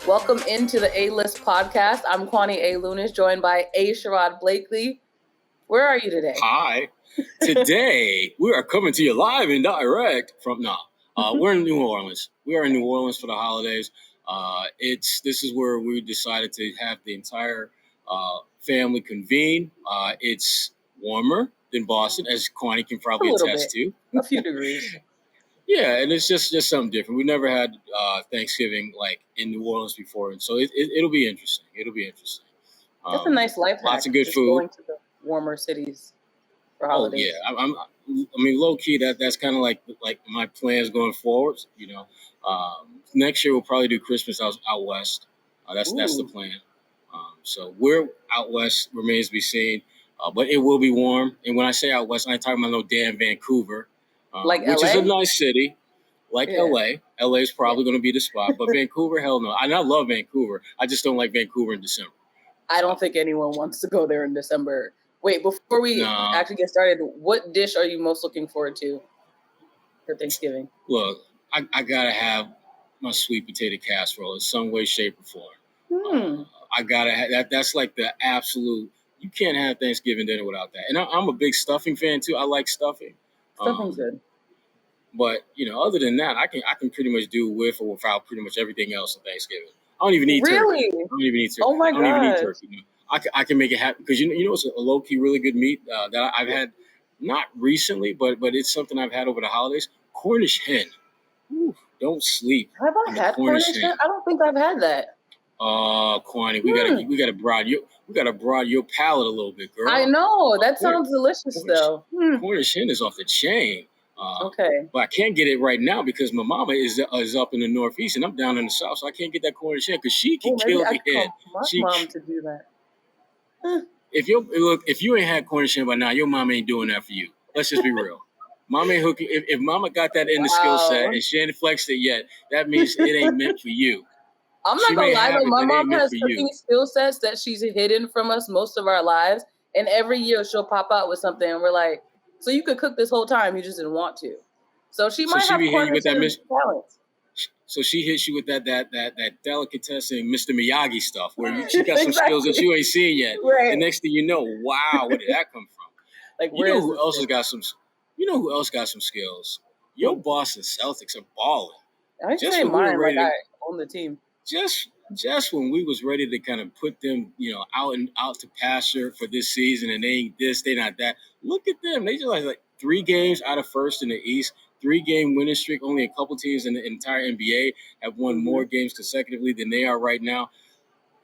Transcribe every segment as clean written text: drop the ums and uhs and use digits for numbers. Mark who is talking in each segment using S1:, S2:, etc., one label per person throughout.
S1: Welcome into the A-List podcast. I'm Kwani A. Lunis, joined by A. Sherrod Blakely. Where are you today?
S2: Hi. Today, we are coming to you live and direct from, we're in New Orleans. We are in New Orleans for the holidays. This is where we decided to have the entire family convene. It's warmer than Boston, as Kwani can probably attest to.
S1: A few degrees.
S2: Yeah, and it's just something different. We've never had Thanksgiving like in New Orleans before, and so it'll be interesting.
S1: That's a nice life hack.
S2: Lots of good food.
S1: Going to the warmer cities for holidays.
S2: Oh yeah, I mean, low key, that's kind of like my plans going forward. You know, next year we'll probably do Christmas out west. That's the plan. So we're out west, remains to be seen, but it will be warm. And when I say out west, I ain't talking about no damn Vancouver.
S1: Like
S2: which
S1: LA?
S2: Is a nice city, like LA. LA is probably going to be the spot, but Vancouver, hell no. I love Vancouver. I just don't like Vancouver in December.
S1: I don't think anyone wants to go there in December. Wait, before we actually get started, what dish are you most looking forward to for Thanksgiving?
S2: Look, I gotta have my sweet potato casserole in some way, shape, or form. I gotta have that. That's like the absolute. You can't have Thanksgiving dinner without that. And I'm a big stuffing fan too. I like stuffing.
S1: Stuffing's good.
S2: But other than that, I can pretty much do with or without pretty much everything else on Thanksgiving. I don't even eat turkey.
S1: Really?
S2: I don't even eat turkey.
S1: Oh my god!
S2: I don't even eat turkey. No. I can make it happen because it's a low key really good meat that I've had not recently, but it's something I've had over the holidays. Cornish hen. Ooh, don't sleep.
S1: Have I had Cornish hen? I don't think I've had that.
S2: Kwani, we gotta broaden your palate a little bit, girl.
S1: I know that sounds delicious though.
S2: Cornish hen is off the chain.
S1: Okay.
S2: But I can't get it right now because my mama is up in the Northeast and I'm down in the South, so I can't get that Cornish hen because she can kill the head.
S1: My mom to do that.
S2: If you ain't had Cornish hen by now, your mom ain't doing that for you. Let's just be real. Mama ain't hooking. If mama got that in the skill set and she ain't flexed it yet, that means it ain't meant for you.
S1: I'm not gonna lie though, my mom has cooking skill sets that she's hidden from us most of our lives, and every year she'll pop out with something, and we're like, so you could cook this whole time, you just didn't want to. So she might have Cornish talent.
S2: So she hits you with that delicatessen Mr. Miyagi stuff, where she got some skills that you ain't seen yet.
S1: Right.
S2: The next thing you know, wow, where did that come from?
S1: Like,
S2: you know who else got some skills? Your Boston Celtics are balling.
S1: I say mine like I own the team.
S2: Just when we was ready to kind of put them, out to pasture for this season, and they ain't this, they not that. Look at them. They just like 3 games out of first in the East, 3-game winning streak. Only a couple teams in the entire NBA have won more games consecutively than they are right now.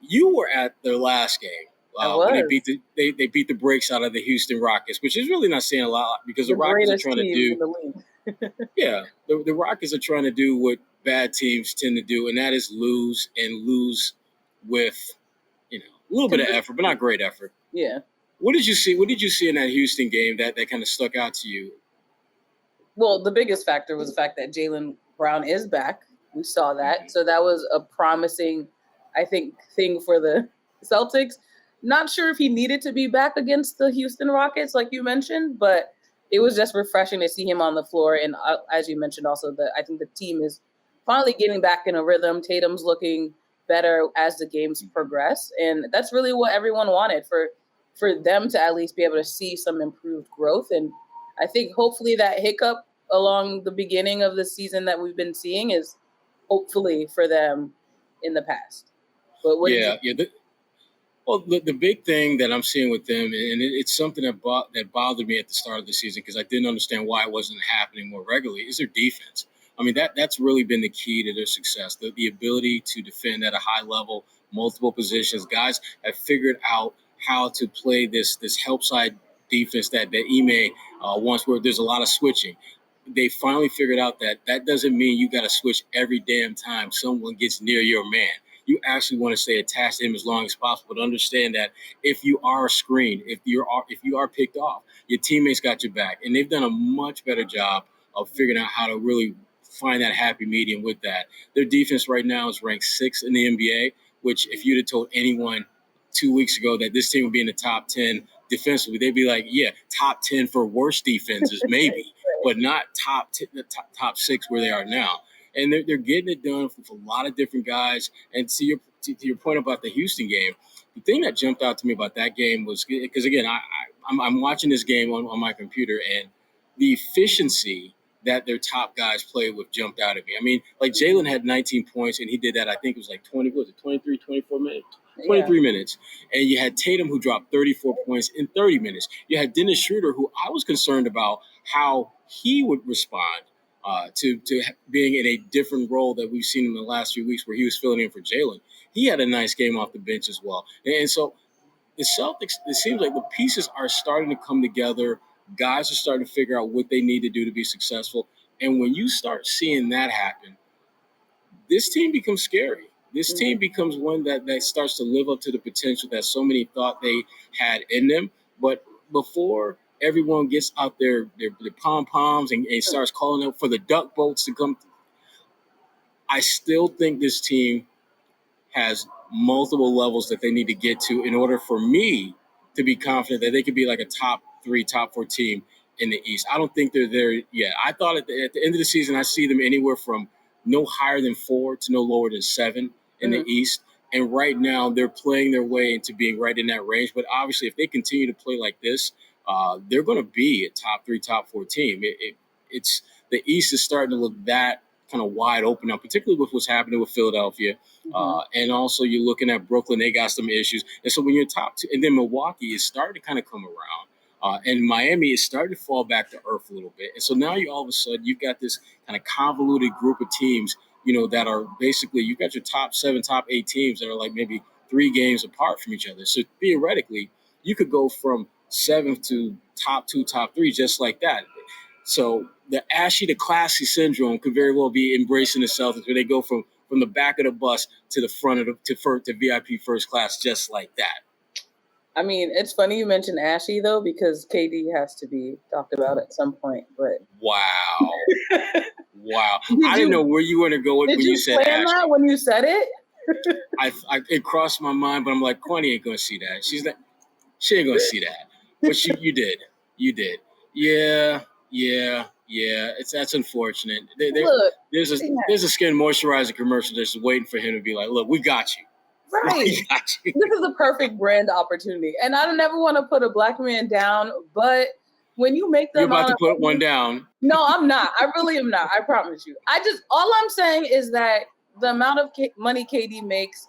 S2: You were at their last game. When they beat the brakes out of the Houston Rockets, which is really not saying a lot because the Rockets are trying to do. The Rockets are trying to do what bad teams tend to do, and that is lose with a little bit of effort, but not great effort.
S1: Yeah.
S2: What did you see? What did you see in that Houston game that kind of stuck out to you?
S1: Well, the biggest factor was the fact that Jaylen Brown is back. We saw that, so that was a promising, I think, thing for the Celtics. Not sure if he needed to be back against the Houston Rockets, like you mentioned, but it was just refreshing to see him on the floor. And as you mentioned, also, I think the team is finally getting back in a rhythm. Tatum's looking better as the games progress. And that's really what everyone wanted, for them to at least be able to see some improved growth. And I think hopefully that hiccup along the beginning of the season that we've been seeing is hopefully for them in the past. But
S2: the big thing that I'm seeing with them, and it's something that bothered me at the start of the season because I didn't understand why it wasn't happening more regularly, is their defense. I mean, that's really been the key to their success, the ability to defend at a high level, multiple positions. Guys have figured out how to play this help side defense that Ime wants, where there's a lot of switching. They finally figured out that doesn't mean you got to switch every damn time someone gets near your man. You actually want to stay attached to him as long as possible, but understand that if you are a screen, if you are picked off, your teammates got your back. And they've done a much better job of figuring out how to really find that happy medium with that. Their defense right now is ranked 6th in the NBA, which if you'd have told anyone 2 weeks ago that this team would be in the top 10 defensively, they'd be like, yeah, top 10 for worst defenses, maybe, but not top 6 where they are now. and they're getting it done with a lot of different guys. And to your point about the Houston game, the thing that jumped out to me about that game was because again, I'm watching this game on my computer, and the efficiency that their top guys played with jumped out at me. I mean, like Jaylen had 19 points, and he did that, I think it was like 23 minutes? 23 minutes. And you had Tatum, who dropped 34 points in 30 minutes. You had Dennis Schroder, who I was concerned about how he would respond to being in a different role that we've seen in the last few weeks where he was filling in for Jaylen. He had a nice game off the bench as well. And so the Celtics, it seems like the pieces are starting to come together. Guys are starting to figure out what they need to do to be successful. And when you start seeing that happen, this team becomes scary. This team becomes one that starts to live up to the potential that so many thought they had in them. But before everyone gets out their pom-poms and starts calling out for the duck boats to come, I still think this team has multiple levels that they need to get to in order for me to be confident that they could be like a top 3, top 4 team in the East. I don't think they're there yet. I thought at the end of the season, I see them anywhere from no higher than 4 to no lower than 7 in the East. And right now, they're playing their way into being right in that range. But obviously, if they continue to play like this, they're going to be a top 3, top 4 team. It's the East is starting to look that kind of wide open now, particularly with what's happening with Philadelphia. And also you're looking at Brooklyn, they got some issues. And so when you're top 2, and then Milwaukee is starting to kind of come around. And Miami is starting to fall back to earth a little bit. And so now you all of a sudden you've got this kind of convoluted group of teams, that are basically, you've got your top 7, top 8 teams that are like maybe 3 games apart from each other. So theoretically, you could go from 7th to top 2, top 3, just like that. So the ashy to classy syndrome could very well be embracing the Celtics, where they go from the back of the bus to the front of to VIP first class, just like that.
S1: I mean, it's funny you mentioned ashy though, because KD has to be talked about at some point. But
S2: wow, I didn't know where you were going to go when you said ashy. Did you plan
S1: that when you said it?
S2: It crossed my mind, but I'm like, Kwani ain't gonna see that. She ain't gonna see that. But you did. Yeah. That's unfortunate.
S1: Look,
S2: there's a skin moisturizer commercial that's waiting for him to be like, look, we got you.
S1: Right.
S2: We got you.
S1: This is a perfect brand opportunity. And I don't ever want to put a black man down, but when you make
S2: You're about to put one down.
S1: No, I'm not. I really am not. I promise you. All I'm saying is that the amount of money KD makes,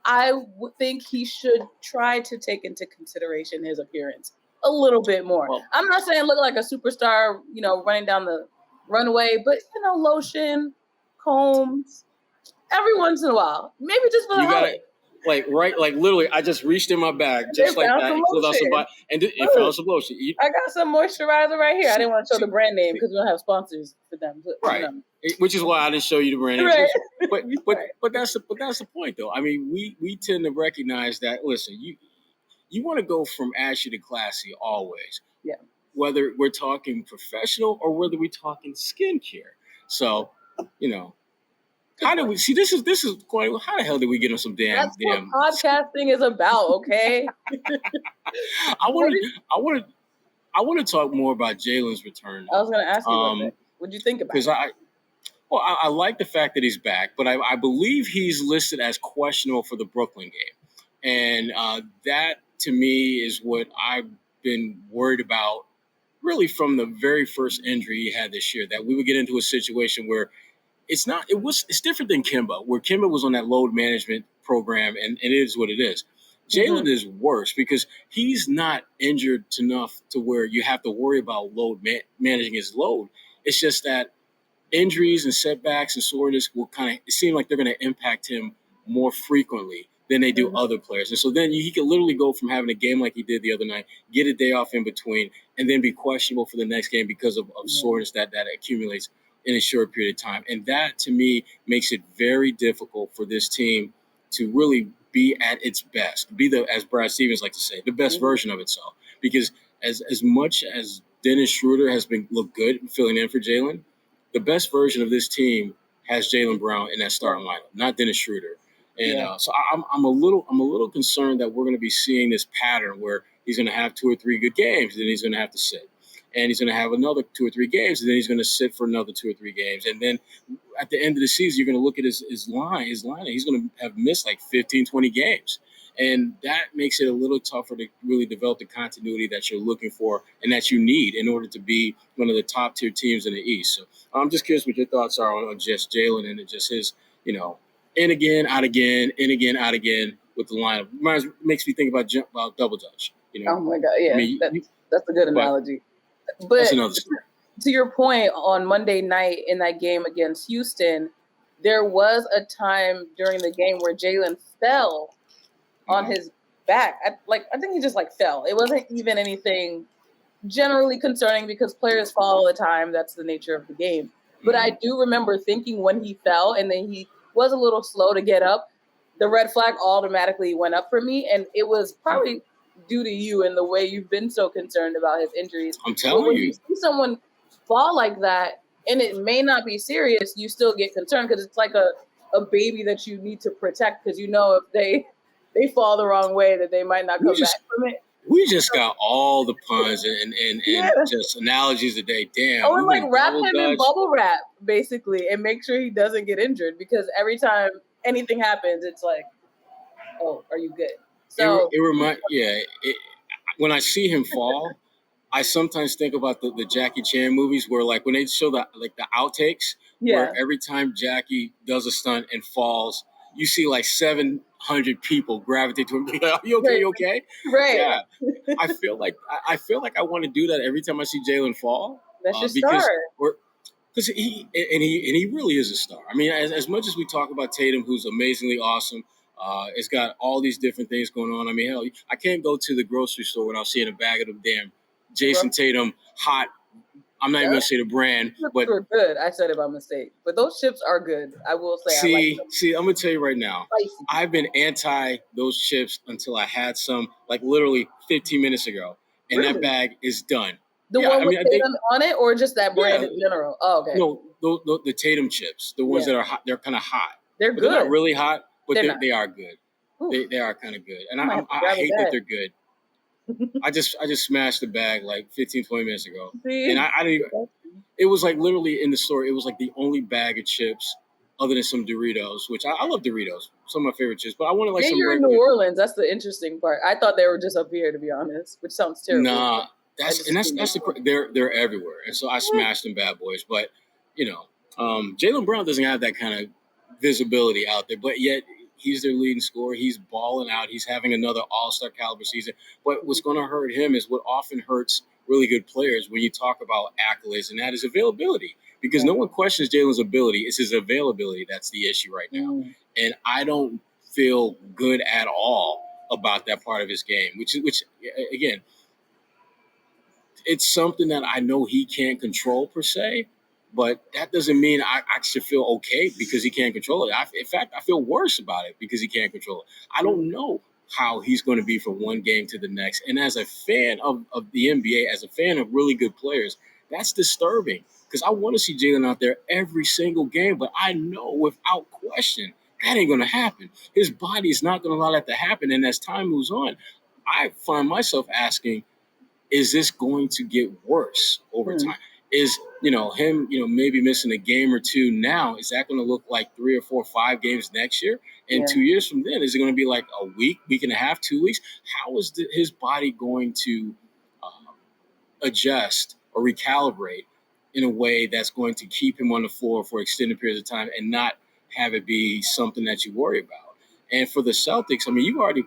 S1: I would think he should try to take into consideration his appearance a little bit more. Well, I'm not saying look like a superstar, running down the runway, but lotion, combs, every once in a while, maybe just for the holiday.
S2: Like literally, I just reached in my bag just like that and pulled out some found some lotion.
S1: I got some moisturizer right here. I didn't want to show the brand name because we don't have sponsors for them. But,
S2: right. Which is why I didn't show you the brand name. Right. But that's the point though. I mean, we tend to recognize that. Listen, you want to go from ashy to classy always.
S1: Yeah.
S2: Whether we're talking professional or whether we're talking skincare. So, how do we see this is Kwani, how the hell did we get on some damn
S1: what podcasting is about, okay?
S2: I want to talk more about Jaylen's return.
S1: I was going to ask you about that. What do you think about it?
S2: Because I like the fact that he's back, but I believe he's listed as questionable for the Brooklyn game. And that to me is what I've been worried about really from the very first injury he had this year, that we would get into a situation where it's different than Kemba, where Kemba was on that load management program, and it is what it is. Jaylen is worse because he's not injured enough to where you have to worry about managing his load. It's just that injuries and setbacks and soreness will it seem like they're going to impact him more frequently than they do other players. And so then he could literally go from having a game like he did the other night, get a day off in between, and then be questionable for the next game because of soreness that accumulates in a short period of time. And that, to me, makes it very difficult for this team to really be at its best, be as Brad Stevens likes to say, the best version of itself. Because as much as Dennis Schroder has looked good filling in for Jaylen, the best version of this team has Jaylen Brown in that starting lineup, not Dennis Schroder. And so I'm a little concerned that we're going to be seeing this pattern where he's going to have 2 or 3 good games, then he's going to have to sit. and he's going to have another 2 or 3 games, and then he's going to sit for another 2 or 3 games. And then at the end of the season, you're going to look at his line, and he's going to have missed like 15, 20 games. And that makes it a little tougher to really develop the continuity that you're looking for and that you need in order to be one of the top tier teams in the East. So I'm just curious what your thoughts are on just Jaylen and just his, in again, out again, in again, out again with the lineup. Makes me think about double dutch.
S1: Oh my God, yeah, that's a good analogy. But
S2: that's another story.
S1: To your point, on Monday night in that game against Houston, there was a time during the game where Jaylen fell on his back. I think he just fell. It wasn't even anything generally concerning because players fall all the time. That's the nature of the game. But I do remember thinking when he fell and then he was a little slow to get up, the red flag automatically went up for me. And it was probably due to you and the way you've been so concerned about his injuries.
S2: I'm telling
S1: when
S2: you.
S1: You see someone fall like that and it may not be serious, you still get concerned because it's like a baby that you need to protect because if they fall the wrong way that they might not come back from it.
S2: We just got all the puns and just analogies today. Damn.
S1: Oh, and wrap him in bubble wrap, basically, and make sure he doesn't get injured because every time anything happens, it's like, oh, are you good? So
S2: when I see him fall, I sometimes think about the Jackie Chan movies where when they show the outtakes, where every time Jackie does a stunt and falls, you see 700 people gravitate to him. Are you okay?
S1: Right.
S2: You okay?
S1: Right.
S2: Yeah. I feel like I want to do that every time I see Jaylen fall.
S1: That's your star.
S2: Because he really is a star. I mean, as much as we talk about Tatum, who's amazingly awesome, it's got all these different things going on. I mean, hell, I can't go to the grocery store without seeing a bag of them damn Jayson Tatum hot. I'm not even gonna say the brand, but
S1: they're good. I said it by mistake, but those chips are good. I will say.
S2: See, I'm gonna tell you right now.
S1: Spicy.
S2: I've been anti those chips until I had some, literally 15 minutes ago, and that bag is done.
S1: The one with Tatum on it, or just that brand in general? Oh, okay.
S2: No, the Tatum chips, the ones that are hot. They're kind of hot.
S1: They're good.
S2: They're not really hot, but they are good. They are kind of good, and I hate that they're good. I just smashed the bag 15, 20 minutes ago.
S1: See?
S2: And I didn't even, it was literally in the store, it was the only bag of chips other than some Doritos, which I love Doritos, some of my favorite chips, but I wanted some
S1: you're in New Orleans, that's the interesting part. I thought they were just up here, to be honest, which sounds terrible.
S2: Nah, they're everywhere. And so I smashed them bad boys, but Jaylen Brown doesn't have that kind of visibility out there, but yet he's their leading scorer. He's balling out. He's having another all-star caliber season. But what's going to hurt him is what often hurts really good players when you talk about accolades, and that is availability. Because no one questions Jaylen's ability. It's his availability that's the issue right now. And I don't feel good at all about that part of his game, which again, it's something that I know he can't control per se. But that doesn't mean I should feel okay because he can't control it. In fact, I feel worse about it because he can't control it. I don't know how he's going to be from one game to the next. And as a fan of the NBA, as a fan of really good players, that's disturbing because I want to see Jaylen out there every single game. But I know without question that ain't going to happen. His body is not going to allow that to happen. And as time moves on, I find myself asking, is this going to get worse over time? Is him maybe missing a game or two now, is that going to look like 3 or 4 or 5 games next year? And 2 years from then, is it going to be like a week and a half, 2 weeks? How is his body going to adjust or recalibrate in a way that's going to keep him on the floor for extended periods of time and not have it be something that you worry about? And for the Celtics, I mean, you've already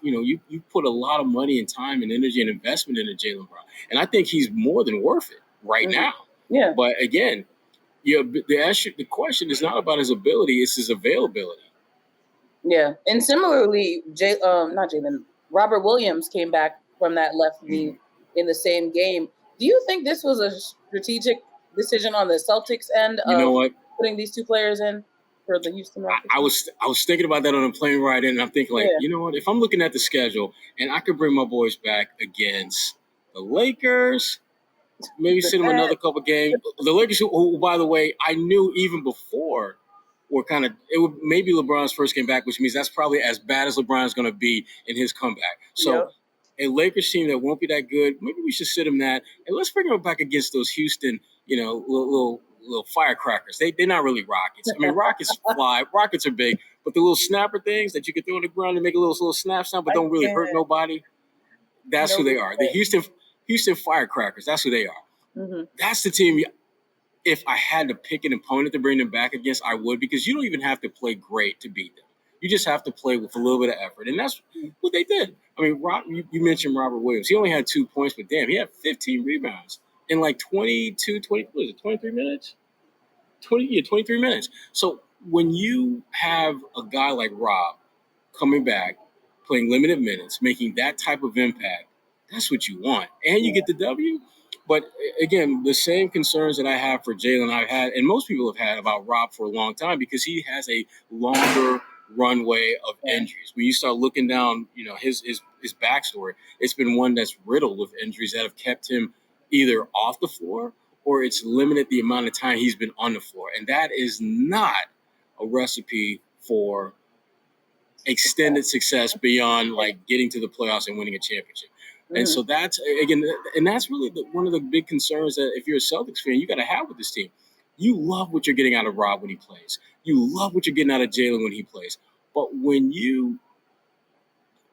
S2: you put a lot of money and time and energy and investment into Jaylen Brown, and I think he's more than worth it right now.
S1: Yeah.
S2: But again, the question is not about his ability; it's his availability.
S1: Yeah, and similarly, Robert Williams came back from that left knee in the same game. Do you think this was a strategic decision on the Celtics end of putting these two players in for the Houston Rockets?
S2: I was thinking about that on a plane ride in, and I'm thinking you know what? If I'm looking at the schedule and I could bring my boys back against the Lakers, maybe send them another couple games. The Lakers, who, by the way, I knew even before were maybe LeBron's first game back, which means that's probably as bad as LeBron's going to be in his comeback. So a Lakers team that won't be that good. Maybe we should sit him that, and let's bring him back against those Houston, little firecrackers. They're not really rockets. I mean, rockets fly. Rockets are big, but the little snapper things that you can throw on the ground and make a little snap sound, but don't really hurt nobody. That's who they are. The Houston Firecrackers. That's who they are.
S1: Mm-hmm.
S2: That's the team. If I had to pick an opponent to bring them back against, I would, because you don't even have to play great to beat them. You just have to play with a little bit of effort, and that's what they did. I mean, you mentioned Robert Williams. He only had 2 points, but damn, he had 15 rebounds in like 23 minutes? 23 minutes. So when you have a guy like Rob coming back, playing limited minutes, making that type of impact, that's what you want. And you get the W. But again, the same concerns that I have for Jaylen, I've had, and most people have had about Rob for a long time, because he has a longer runway of injuries. When you start looking down, his backstory, it's been one that's riddled with injuries that have kept him either off the floor, or it's limited the amount of time he's been on the floor. And that is not a recipe for extended success beyond like getting to the playoffs and winning a championship. Mm-hmm. And so that's, again, and that's really one of the big concerns that if you're a Celtics fan, you got to have with this team. You love what you're getting out of Rob when he plays. You love what you're getting out of Jaylen when he plays. But when you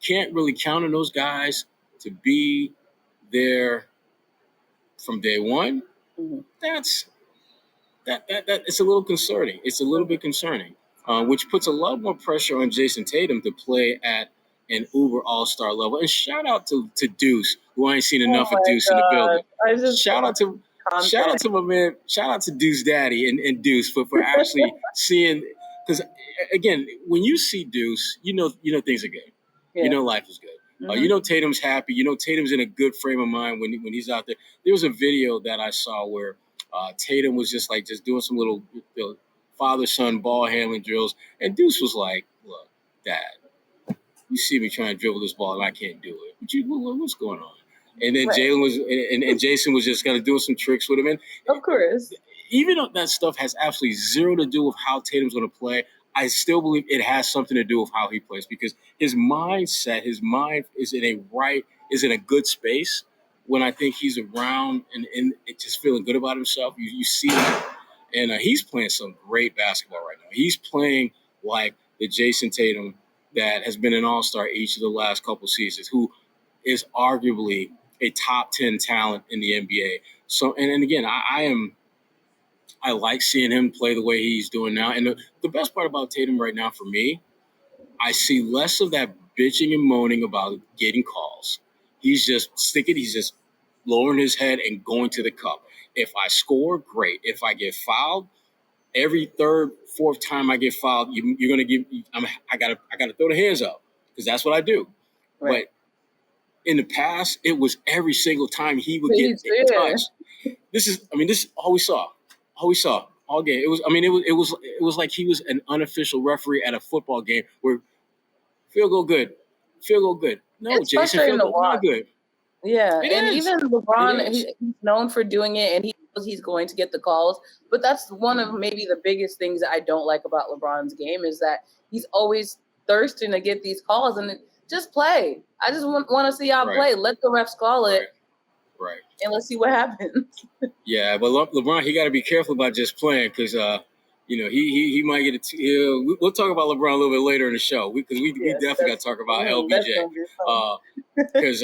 S2: can't really count on those guys to be there from day one, mm-hmm. That it's a little concerning. It's a little bit concerning, which puts a lot more pressure on Jayson Tatum to play at an uber all-star level. And shout out to Deuce, who I ain't seen enough of Deuce in the building. Shout out to my man. Shout out to Deuce Daddy and Deuce for actually seeing. Because again, when you see Deuce, you know things are good. Yeah. You know life is good. Mm-hmm. You know Tatum's happy. You know Tatum's in a good frame of mind when he's out there. There was a video that I saw where Tatum was just doing some little father-son ball handling drills, and Deuce was like, "Look, Dad, you see me trying to dribble this ball and I can't do it. What's going on?" And then Jaylen was and Jayson was just kind of doing some tricks with him. And
S1: of course,
S2: even though that stuff has absolutely zero to do with how Tatum's going to play, I still believe it has something to do with how he plays, because his mindset, his mind is in a good space when I think he's around and just feeling good about himself. You see that. And he's playing some great basketball right now. He's playing like the Jayson Tatum that has been an all-star each of the last couple seasons, who is arguably a top 10 talent in the NBA. So, and again, I like seeing him play the way he's doing now. And the best part about Tatum right now for me, I see less of that bitching and moaning about getting calls. He's just lowering his head and going to the cup. If I score, great. If I get fouled, every third, fourth time I get fouled, you're gonna give. I gotta throw the hands up, because that's what I do. Right. But in the past, it was every single time he would get touched. This is all we saw. All game. It was like he was an unofficial referee at a football game where field goal good. No,
S1: it's
S2: Jayson, field goal not good.
S1: Yeah, even LeBron, he's known for doing it, and he knows he's going to get the calls. But that's one of maybe the biggest things that I don't like about LeBron's game, is that he's always thirsting to get these calls, and just play. I just want to see y'all play. Let the refs call it.
S2: Right.
S1: And let's see what happens.
S2: Yeah, but LeBron, he got to be careful about just playing, because he might get we'll talk about LeBron a little bit later in the show, because we definitely got to talk about LBJ. Because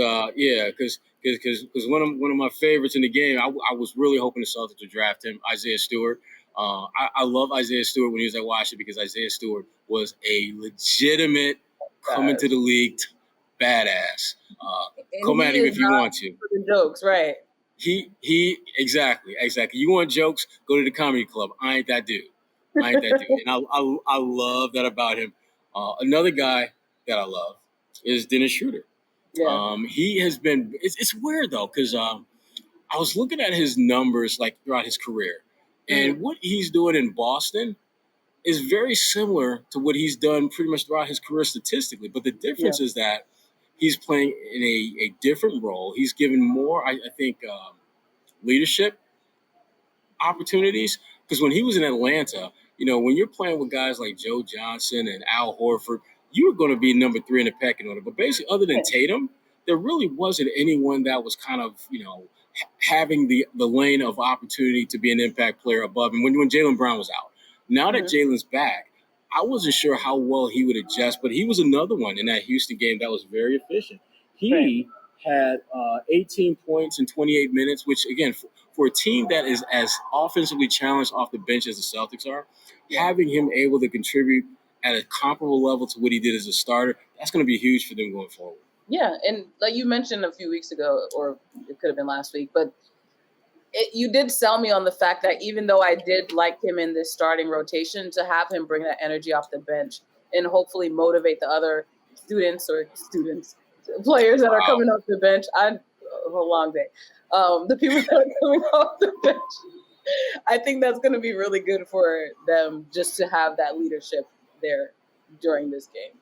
S2: one of my favorites in the game, I was really hoping the Celtics would draft him, Isaiah Stewart. I love Isaiah Stewart when he was at Washington, because Isaiah Stewart was a legitimate coming to the league badass. Come at him if you want to.
S1: For the jokes, right?
S2: He exactly. You want jokes? Go to the comedy club. I ain't that dude. And I love that about him. Another guy that I love is Dennis Schroder. Yeah. He has been. It's weird though, because I was looking at his numbers like throughout his career, and what he's doing in Boston is very similar to what he's done pretty much throughout his career statistically. But the difference is that he's playing in a different role. He's given more, I think, leadership opportunities. Because when he was in Atlanta, when you're playing with guys like Joe Johnson and Al Horford, you were going to be number 3 in the pecking order. But basically, other than Tatum, there really wasn't anyone that was kind of, having the lane of opportunity to be an impact player above him when Jaylen Brown was out. Now that Jaylen's back, I wasn't sure how well he would adjust, but he was another one in that Houston game that was very efficient. He had 18 points in 28 minutes, which, again, for a team that is as offensively challenged off the bench as the Celtics are, having him able to contribute at a comparable level to what he did as a starter, that's going to be huge for them going forward.
S1: Yeah, and like you mentioned a few weeks ago, or it could have been last week, but you did sell me on the fact that even though I did like him in this starting rotation, to have him bring that energy off the bench and hopefully motivate the other players that are coming off the bench. A long day. The people that are coming off the bench. I think that's going to be really good for them just to have that leadership there during this game.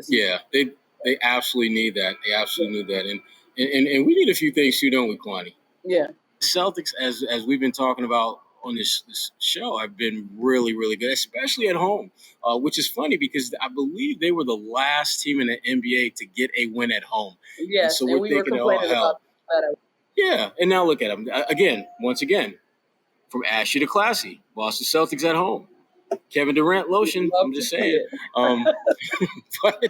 S2: Yeah, they absolutely need that. They absolutely need that. And we need a few things too, don't we, Kwani?
S1: Yeah.
S2: Celtics, as we've been talking about on this show, have been really, really good, especially at home, which is funny because I believe they were the last team in the NBA to get a win at home.
S1: Yes,
S2: and so we're thinking, oh, hell. Yeah, and now look at them. Once again, from ashy to classy, Boston Celtics at home. Kevin Durant lotion. I'm just saying. But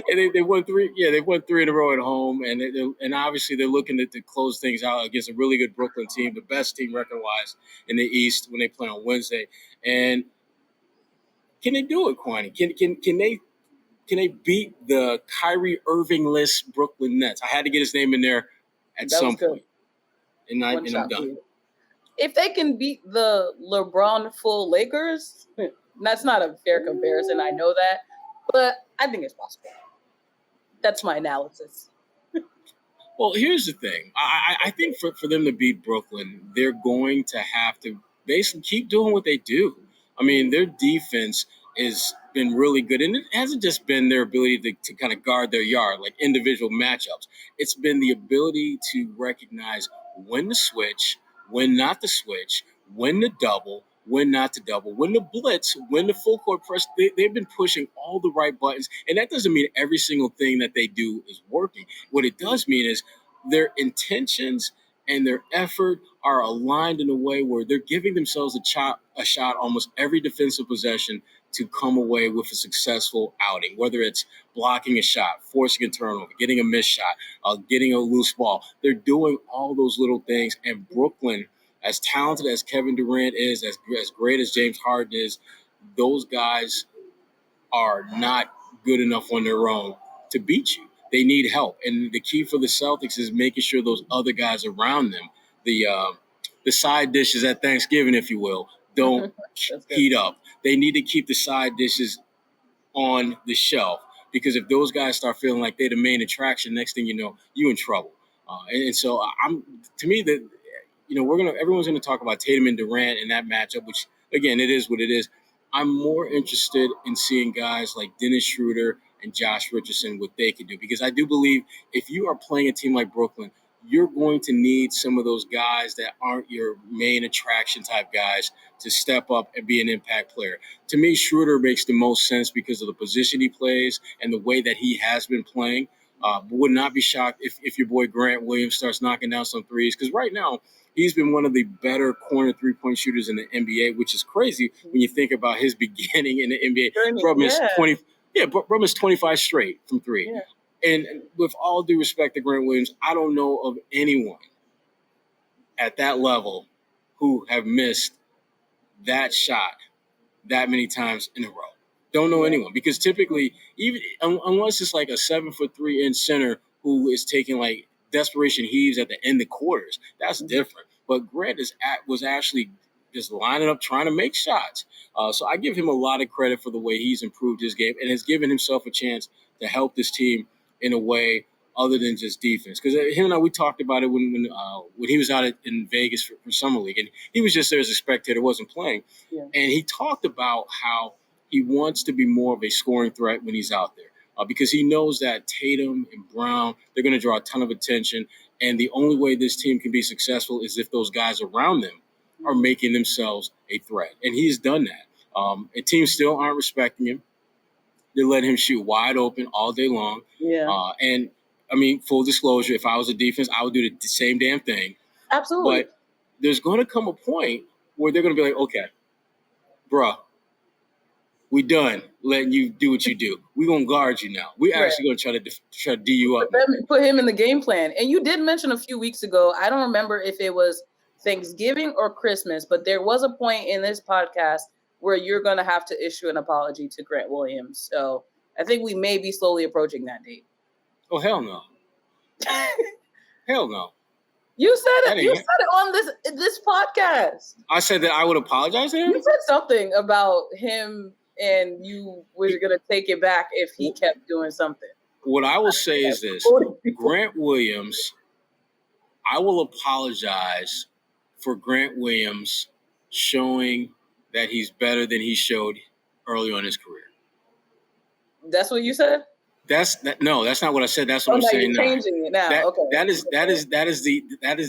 S2: and they won three. Yeah, they won 3 in a row at home, and obviously they're looking to close things out against a really good Brooklyn team, the best team record-wise in the East when they play on Wednesday. And can they do it, Kwani? Can they beat the Kyrie Irving-less Brooklyn Nets? I had to get his name in there at some point, and I'm done.
S1: If they can beat the LeBron full Lakers, that's not a fair comparison. I know that, but I think it's possible. That's my analysis.
S2: Well, here's the thing. I think for them to beat Brooklyn, they're going to have to basically keep doing what they do. I mean, their defense has been really good, and it hasn't just been their ability to kind of guard their yard, like individual matchups. It's been the ability to recognize when to switch, when not to switch, when to double, when not to double, when to blitz, when to full court press. They've been pushing all the right buttons, and that doesn't mean every single thing that they do is working. What it does mean is their intentions and their effort are aligned in a way where they're giving themselves a shot almost every defensive possession to come away with a successful outing, whether it's blocking a shot, forcing a turnover, getting a missed shot, getting a loose ball. They're doing all those little things, and Brooklyn, as talented as Kevin Durant is, as great as James Harden is, those guys are not good enough on their own to beat you. They need help. And the key for the Celtics is making sure those other guys around them, the side dishes at Thanksgiving, if you will, don't heat up. They need to keep the side dishes on the shelf, because if those guys start feeling like they're the main attraction, next thing you know, you in trouble. And so everyone's gonna talk about Tatum and Durant in that matchup, which again, it is what it is. I'm more interested in seeing guys like Dennis Schroder and Josh Richardson, what they can do, because I do believe if you are playing a team like Brooklyn, you're going to need some of those guys that aren't your main attraction type guys to step up and be an impact player. To me, Schroder makes the most sense because of the position he plays and the way that he has been playing. But would not be shocked if your boy Grant Williams starts knocking down some threes, because right now he's been one of the better corner three-point shooters in the NBA, which is crazy when you think about his beginning in the NBA. Bro missed 25 straight from three. Yeah. And with all due respect to Grant Williams, I don't know of anyone at that level who have missed that shot that many times in a row. Don't know anyone, because typically, even unless it's like a 7'3" center who is taking like desperation heaves at the end of quarters, that's different. But Grant was actually just lining up, trying to make shots. So I give him a lot of credit for the way he's improved his game and has given himself a chance to help this team in a way other than just defense. Because him and I, we talked about it when he was out in Vegas for Summer League, and he was just there as a spectator, wasn't playing. Yeah. And he talked about how he wants to be more of a scoring threat when he's out there, because he knows that Tatum and Brown, they're going to draw a ton of attention, and the only way this team can be successful is if those guys around them are making themselves a threat. And he's done that. And teams still aren't respecting him. They let him shoot wide open all day long. Yeah. And I mean, full disclosure, if I was a defense, I would do the same damn thing.
S1: Absolutely.
S2: But there's going to come a point where they're going to be like, okay, bruh, we done letting you do what you do. We're going to guard you now. We actually going to try to D you up.
S1: Put him in the game plan. And you did mention a few weeks ago, I don't remember if it was Thanksgiving or Christmas, but there was a point in this podcast where you're going to have to issue an apology to Grant Williams. So I think we may be slowly approaching that date.
S2: Oh, hell no. Hell no.
S1: You said it. You said it on this podcast.
S2: I said that I would apologize to him?
S1: You said something about him and you were going to take it back if he kept doing something.
S2: What I will say is this. Grant Williams, I will apologize for Grant Williams showing that he's better than he showed early on in his career.
S1: That's what you said?
S2: No, that's not what I said. That's what I'm saying now.
S1: Changing it now.
S2: That is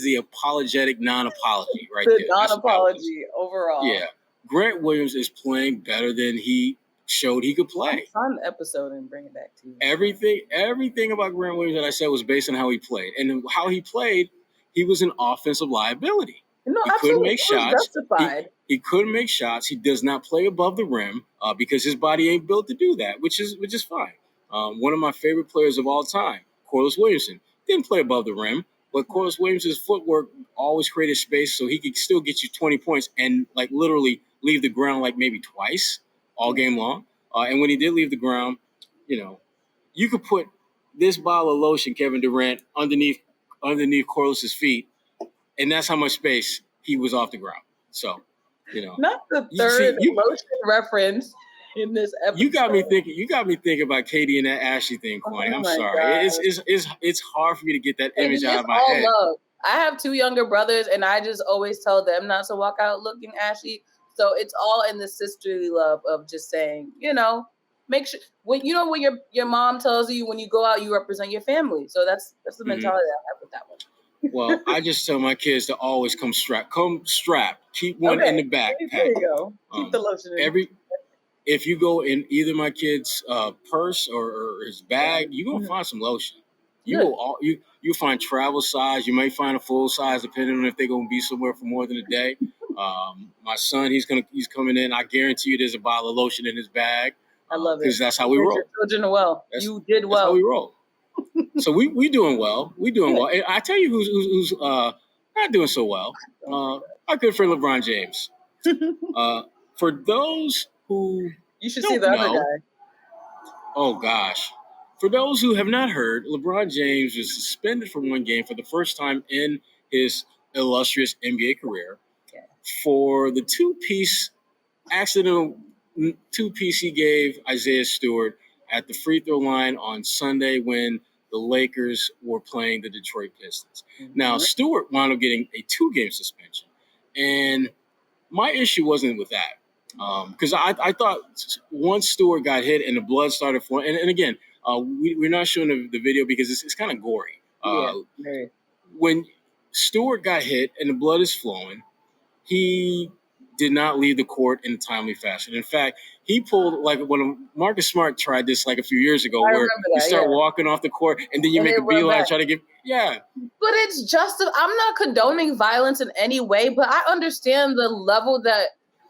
S2: the apologetic non-apology right there.
S1: Non-apology overall.
S2: Yeah. Grant Williams is playing better than he showed he could play.
S1: On the episode and bring it back to you.
S2: Everything about Grant Williams that I said was based on how he played. And how he played, he was an offensive liability.
S1: No,
S2: he couldn't make shots.
S1: Justified.
S2: He couldn't make shots. He does not play above the rim because his body ain't built to do that, which is fine. One of my favorite players of all time, Corliss Williamson, didn't play above the rim, but Corliss Williamson's footwork always created space so he could still get you 20 points and like literally leave the ground like maybe twice all game long. And when he did leave the ground, you could put this bottle of lotion, Kevin Durant, underneath Corliss's feet, and that's how much space he was off the ground. So,
S1: not the third lotion reference in this episode.
S2: You got me thinking about Katie and that Ashley thing, Kwani. I'm sorry. It's hard for me to get that image out of my head.
S1: Love. I have 2 younger brothers, and I just always tell them not to walk out looking ashy. So it's all in the sisterly love of just saying, make sure when your mom tells you when you go out you represent your family. So that's the mentality I have with that one.
S2: Well, I just tell my kids to always come strapped. Keep one in the backpack.
S1: There you go. Keep the lotion in.
S2: If you go in either my kid's purse or his bag, you're gonna find some lotion. You find travel size. You may find a full size depending on if they're gonna be somewhere for more than a day. My son, he's coming in. I guarantee you, there's a bottle of lotion in his bag.
S1: I love it
S2: because that's how we roll.
S1: Children well. You did well.
S2: That's how we roll. So we doing well. We doing well. And I tell you who's not doing so well. Our good friend LeBron James. For those who
S1: you should see the other guy.
S2: Oh gosh. For those who have not heard, LeBron James was suspended for 1 game for the first time in his illustrious NBA career for the accidental two-piece he gave Isaiah Stewart at the free throw line on Sunday when the Lakers were playing the Detroit Pistons. Mm-hmm. Now, Stewart wound up getting a 2-game suspension. And my issue wasn't with that. Because I thought once Stewart got hit and the blood started flowing, and again, we're not showing the video because it's kind of gory. When Stewart got hit and the blood is flowing, he did not leave the court in a timely fashion. In fact, he pulled like when Marcus Smart tried this like a few years ago, where you start walking off the court and then you make a beeline, try to get But
S1: it's just I'm not condoning violence in any way, but I understand the level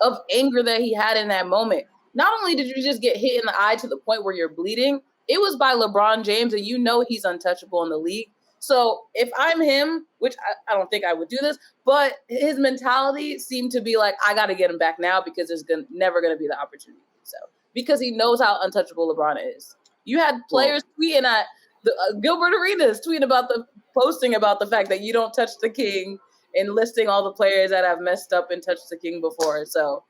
S1: of anger that he had in that moment. Not only did you just get hit in the eye to the point where you're bleeding, it was by LeBron James, and he's untouchable in the league. So if I'm him, which I don't think I would do this, but his mentality seemed to be like, I got to get him back now because there's never going to be the opportunity. So because he knows how untouchable LeBron is. You had players tweeting at Gilbert Arenas posting about the fact that you don't touch the king and listing all the players that have messed up and touched the king before. So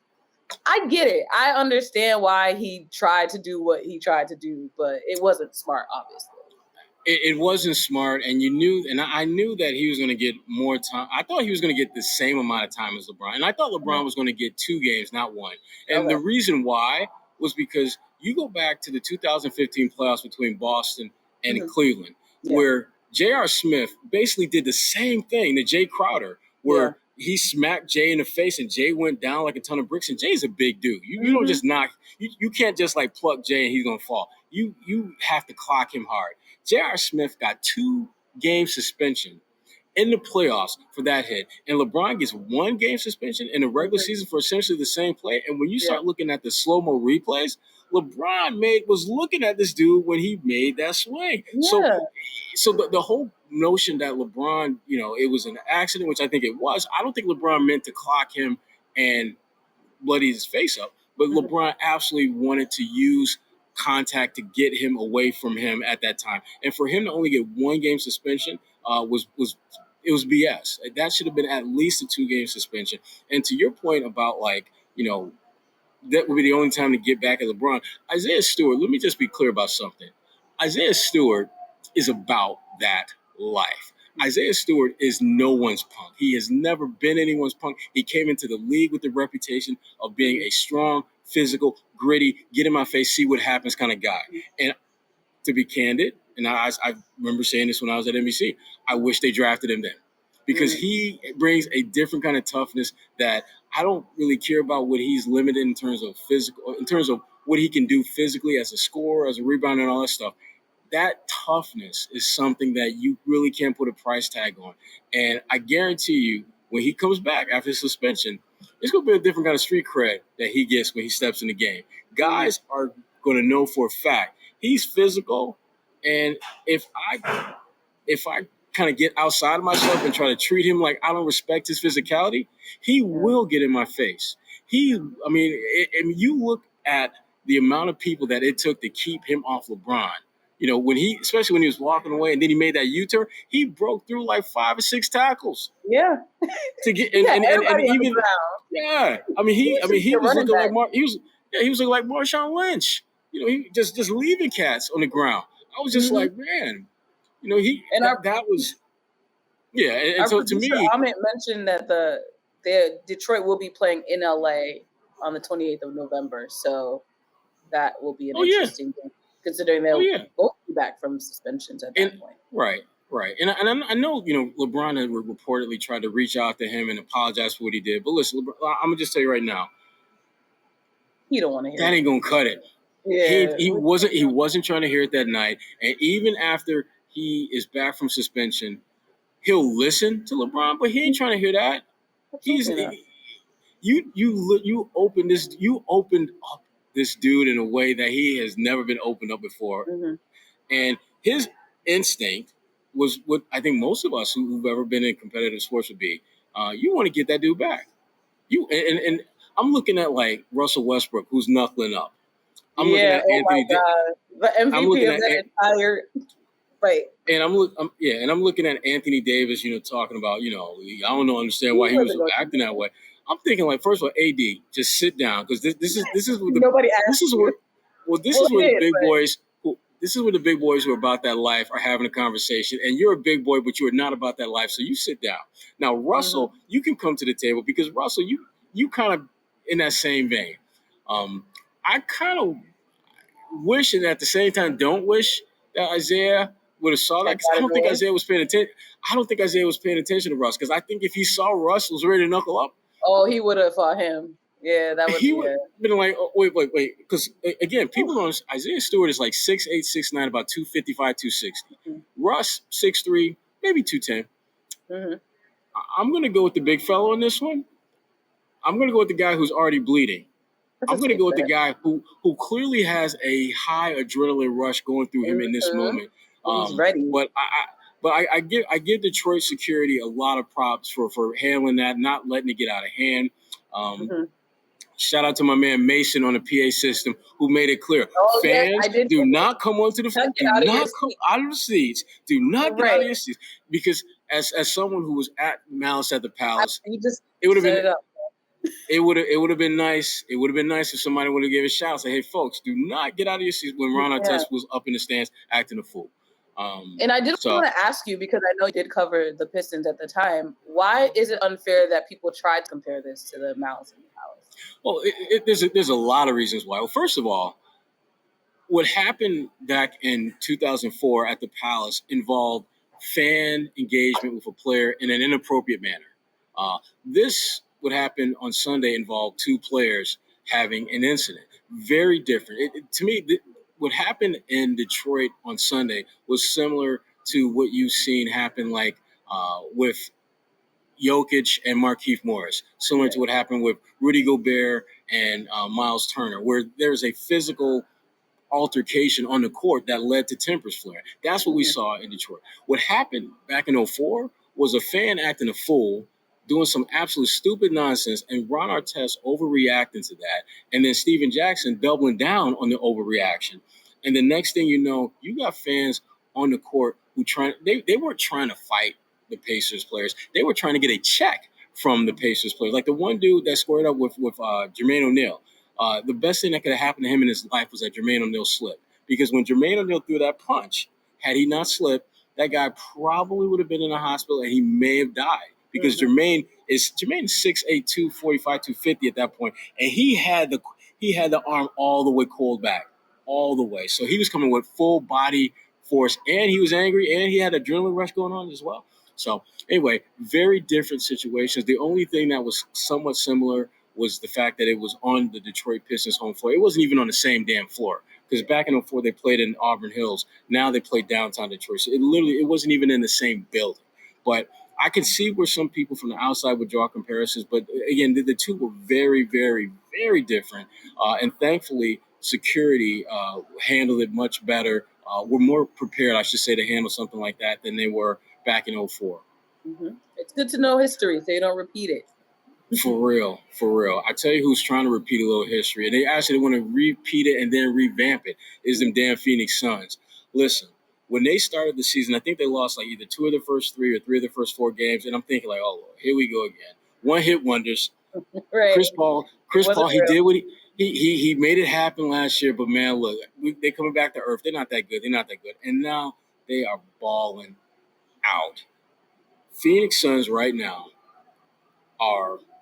S1: I get it. I understand why he tried to do what he tried to do, but it wasn't smart, obviously.
S2: It wasn't smart, and I knew that he was going to get more time. I thought he was going to get the same amount of time as LeBron, and I thought LeBron was going to get 2 games, not 1. And the reason why was because you go back to the 2015 playoffs between Boston and Cleveland, where J.R. Smith basically did the same thing to Jay Crowder, where he smacked Jay in the face and Jay went down like a ton of bricks. And Jay's a big dude. You don't just knock. You can't just like pluck Jay and he's going to fall. You have to clock him hard. J.R. Smith got 2-game suspension in the playoffs for that hit, and LeBron gets 1-game suspension in the regular season for essentially the same play. And when you start looking at the slow-mo replays, LeBron was looking at this dude when he made that swing.
S1: Yeah.
S2: So the whole notion that LeBron, it was an accident, which I think it was. I don't think LeBron meant to clock him and bloody his face up, but LeBron absolutely wanted to use contact to get him away from him at that time. And for him to only get 1-game suspension was BS. That should have been at least a 2-game suspension. And to your point about that would be the only time to get back at LeBron. Isaiah Stewart, let me just be clear about something. Isaiah Stewart is about that life. Isaiah Stewart is no one's punk. He has never been anyone's punk. He came into the league with the reputation of being a strong, physical, gritty, get in my face, see what happens kind of guy. And to be candid, and I remember saying this when I was at NBC, I wish they drafted him then. Because he brings a different kind of toughness that I don't really care about what he's limited in terms of physical, in terms of what he can do physically as a scorer, as a rebounder, and all that stuff. That toughness is something that you really can't put a price tag on. And I guarantee you, when he comes back after his suspension, it's going to be a different kind of street cred that he gets when he steps in the game. Guys are going to know for a fact he's physical, and if I kind of get outside of myself and try to treat him like I don't respect his physicality, he will get in my face. You look at the amount of people that it took to keep him off LeBron. Especially when he was walking away and then he made that U-turn, he broke through like 5 or 6 tackles.
S1: Yeah.
S2: To get and even he was looking like he was looking like Marshawn Lynch. He just leaving cats on the ground. I was just like, man, that was. Yeah, and so to me,
S1: Amit mentioned that the Detroit will be playing in LA on the 28th of November, so that will be an interesting game, considering they'll both be back from suspensions at that point.
S2: Right, and I know LeBron had reportedly tried to reach out to him and apologize for what he did, but listen, I'm gonna just tell you right now,
S1: he don't want to hear
S2: that. Ain't gonna cut it. Yeah, he wasn't trying to hear it that night, and even after he is back from suspension, he'll listen to LeBron, but he ain't trying to hear that. You opened up this dude in a way that he has never been opened up before, and his instinct was what I think most of us who've ever been in competitive sports would be. You want to get that dude back. And I'm looking at like Russell Westbrook, who's knuckling up. I'm looking at Anthony.
S1: The MVP of that entire fight.
S2: And I'm looking at Anthony Davis, talking about, I don't understand why he was acting that way. I'm thinking, like, first of all, AD, just sit down, because this is what
S1: nobody asked.
S2: This is where the big boys who are about that life are having a conversation, and you're a big boy, but you are not about that life, so you sit down. Now, Russell, you can come to the table, because Russell, you kind of in that same vein. I kind of wish, and at the same time don't wish, that Isaiah would have saw that, because I don't think Isaiah was paying attention. I don't think Isaiah was paying attention to Russ, because I think if he saw Russ was ready to knuckle up,
S1: he would have fought him. Yeah, that would. He would have
S2: been like, oh, wait, because again, people don't. Isaiah Stewart is like 6'8", 6'9", about 255, 260. Russ 6'3", maybe 210. I'm gonna go with the big fellow on this one. I'm gonna go with the guy who's already bleeding. I'm going to go with the guy who clearly has a high adrenaline rush going through him in this moment.
S1: He's ready.
S2: But I give Detroit security a lot of props for handling that, not letting it get out of hand. Shout out to my man Mason on the PA system, who made it clear. Fans, do not come onto the field. Do not come out of the seats. Do not get out of your seats. Because as someone who was at Malice at the Palace, it would have been. It would have been nice. It would have been nice if somebody would have given a shout, say, "Hey, folks, do not get out of your seats," when Ron Artest was up in the stands acting a fool.
S1: And I did want to ask you, because I know you did cover the Pistons at the time, why is it unfair that people tried to compare this to the Malice in the Palace?
S2: Well, there's a lot of reasons why. Well, first of all, what happened back in 2004 at the Palace involved fan engagement with a player in an inappropriate manner. This what happened on Sunday involved 2 players having an incident. Very different. To me, what happened in Detroit on Sunday was similar to what you've seen happen with Jokic and Markieff Morris, similar to what happened with Rudy Gobert and Miles Turner, where there's a physical altercation on the court that led to tempers flaring. That's what we saw in Detroit. What happened back in '04 was a fan acting a fool, doing some absolute stupid nonsense, and Ron Artest overreacting to that, and then Steven Jackson doubling down on the overreaction. And the next thing you know, you got fans on the court who they weren't trying to fight the Pacers players. They were trying to get a check from the Pacers players. Like the one dude that squared up with Jermaine O'Neal. The best thing that could have happened to him in his life was that Jermaine O'Neal slipped. Because when Jermaine O'Neal threw that punch, had he not slipped, that guy probably would have been in the hospital and he may have died. Because Jermaine is 6'8", 245, 250 at that point, and he had the arm all the way cold back, all the way. So he was coming with full body force, and he was angry, and he had adrenaline rush going on as well. So anyway, very different situations. The only thing that was somewhat similar was the fact that it was on the Detroit Pistons home floor. It wasn't even on the same damn floor, because back in '04 they played in Auburn Hills. Now they play downtown Detroit. So it wasn't even in the same building. But I can see where some people from the outside would draw comparisons. But again, the two were very, very, very different. And thankfully, security handled it much better. We're more prepared, I should say, to handle something like that than they were back in '04.
S1: It's good to know history so you don't repeat it.
S2: For real. I tell you who's trying to repeat a little history, and they actually want to repeat it and then revamp it, is them damn Phoenix Suns. Listen, when they started the season, I think they lost like either 2 of the first 3 or 3 of the first 4 games, and I'm thinking like, oh, Lord, here we go again. One-hit wonders.
S1: Right.
S2: Chris Paul, he did what he made it happen last year, but man, look, they're coming back to earth. They're not that good. And now they are balling out. Phoenix Suns right now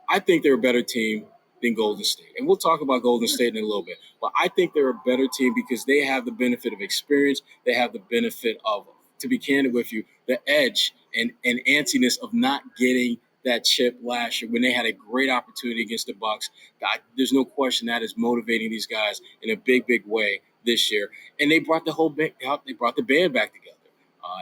S2: I think they're a better team than Golden State. And we'll talk about Golden State in a little bit. But I think they're a better team because they have the benefit of experience. They have the benefit of, to be candid with you, the edge and antsiness of not getting that chip last year when they had a great opportunity against the Bucks. God, there's no question that is motivating these guys in a big, big way this year. And they brought they brought the band back together.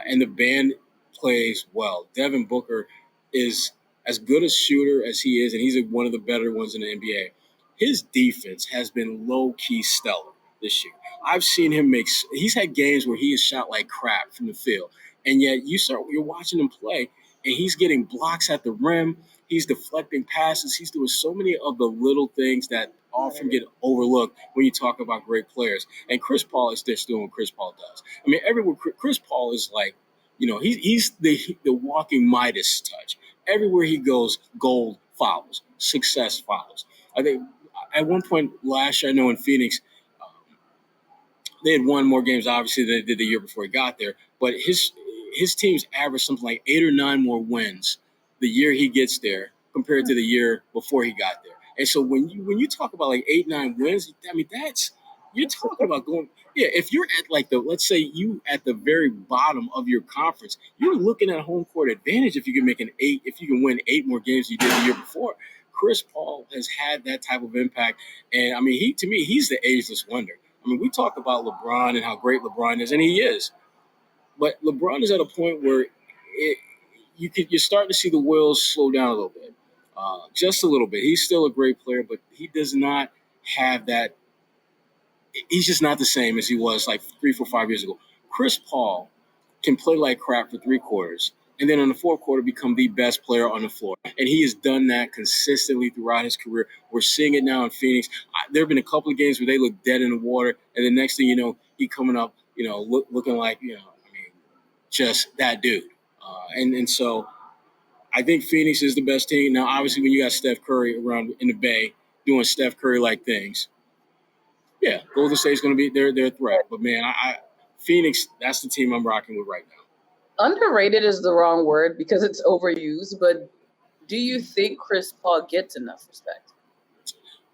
S2: And the band plays well. Devin Booker is as good a shooter as he is, and he's one of the better ones in the NBA. His defense has been low-key stellar this year. I've seen him he's had games where he has shot like crap from the field, and yet you're watching him play, and he's getting blocks at the rim. He's deflecting passes. He's doing so many of the little things that often get overlooked when you talk about great players. And Chris Paul is just doing what Chris Paul does. I mean, everywhere Chris Paul is like, he's the walking Midas touch. Everywhere he goes, gold follows, success follows. I think at one point last year, I know in Phoenix, they had won more games, obviously, than they did the year before he got there. But his team's averaged something like 8 or 9 more wins the year he gets there compared to the year before he got there. And so when you talk about like 8, 9 wins, I mean, you're talking about going. Yeah, if you're at let's say you at the very bottom of your conference, you're looking at home court advantage if you can win 8 more games you did the year before. Chris Paul has had that type of impact, and I mean, he's the ageless wonder. I mean, we talk about LeBron and how great LeBron is, and he is, but LeBron is at a point where you're starting to see the wheels slow down a little bit, just a little bit. He's still a great player, but he does not have that. He's just not the same as he was like 3, 4, 5 years ago. Chris Paul can play like crap for 3 quarters, and then in the 4th quarter become the best player on the floor. And he has done that consistently throughout his career. We're seeing it now in Phoenix. There have been a couple of games where they look dead in the water, and the next thing you know, he coming up, looking like, just that dude. And so I think Phoenix is the best team. Now, obviously, when you got Steph Curry around in the Bay doing Steph Curry-like things, yeah, Golden State's going to be their threat. But, man, Phoenix, that's the team I'm rocking with right now.
S1: Underrated is the wrong word because it's overused, but do you think Chris Paul gets enough respect?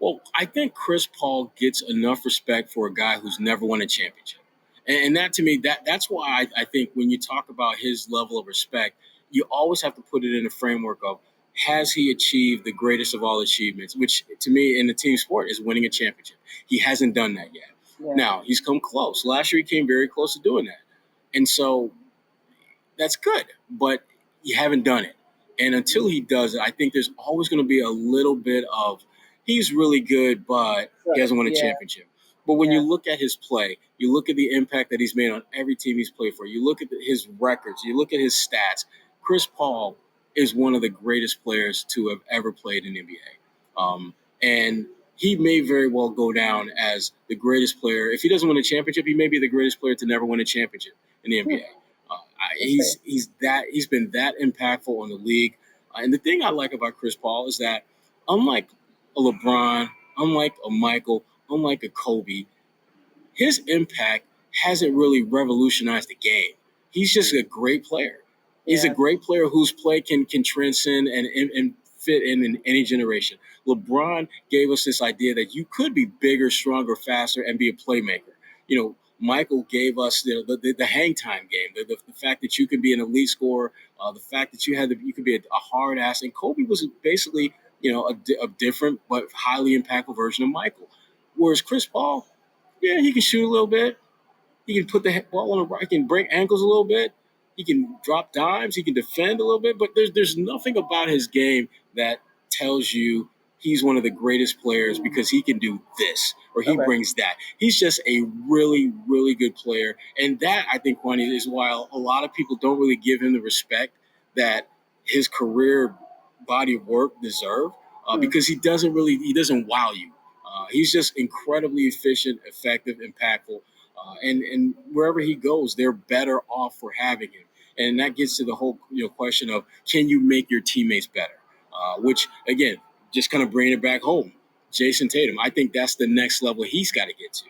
S2: Well, I think Chris Paul gets enough respect for a guy who's never won a championship. And that, to me, that's why I think when you talk about his level of respect, you always have to put it in the framework of, has he achieved the greatest of all achievements, which to me in the team sport is winning a championship. He hasn't done that yet.
S1: Yeah.
S2: Now, he's come close. Last year, he came very close to doing that. And so that's good, but you haven't done it. And until he does it, I think there's always going to be a little bit of he's really good, but he hasn't won a championship. But when you look at his play, you look at the impact that he's made on every team he's played for, you look at his records, you look at his stats. Chris Paul is one of the greatest players to have ever played in the NBA. And he may very well go down as the greatest player. If he doesn't win a championship, he may be the greatest player to never win a championship in the NBA. He's been that impactful on the league. And the thing I like about Chris Paul is that unlike a LeBron, unlike a Michael, unlike a Kobe, his impact hasn't really revolutionized the game. He's just a great player. He's a great player whose play can transcend and fit in any generation. LeBron gave us this idea that you could be bigger, stronger, faster, and be a playmaker. Michael gave us the hang time game, the fact that you could be an elite scorer, the fact that you could be a hard ass. And Kobe was basically, a different but highly impactful version of Michael. Whereas Chris Paul, yeah, he can shoot a little bit. He can put the ball on the right. He can break ankles a little bit. He can drop dimes. He can defend a little bit. But there's nothing about his game that tells you he's one of the greatest players because he can do this or he brings that. He's just a really, really good player. And that, I think, Kwani, is why a lot of people don't really give him the respect that his career body of work deserve because he doesn't wow you. He's just incredibly efficient, effective, impactful. And wherever he goes, they're better off for having him. And that gets to the whole question of, can you make your teammates better? Which, again, just kind of bringing it back home. Jayson Tatum, I think that's the next level he's got to get to.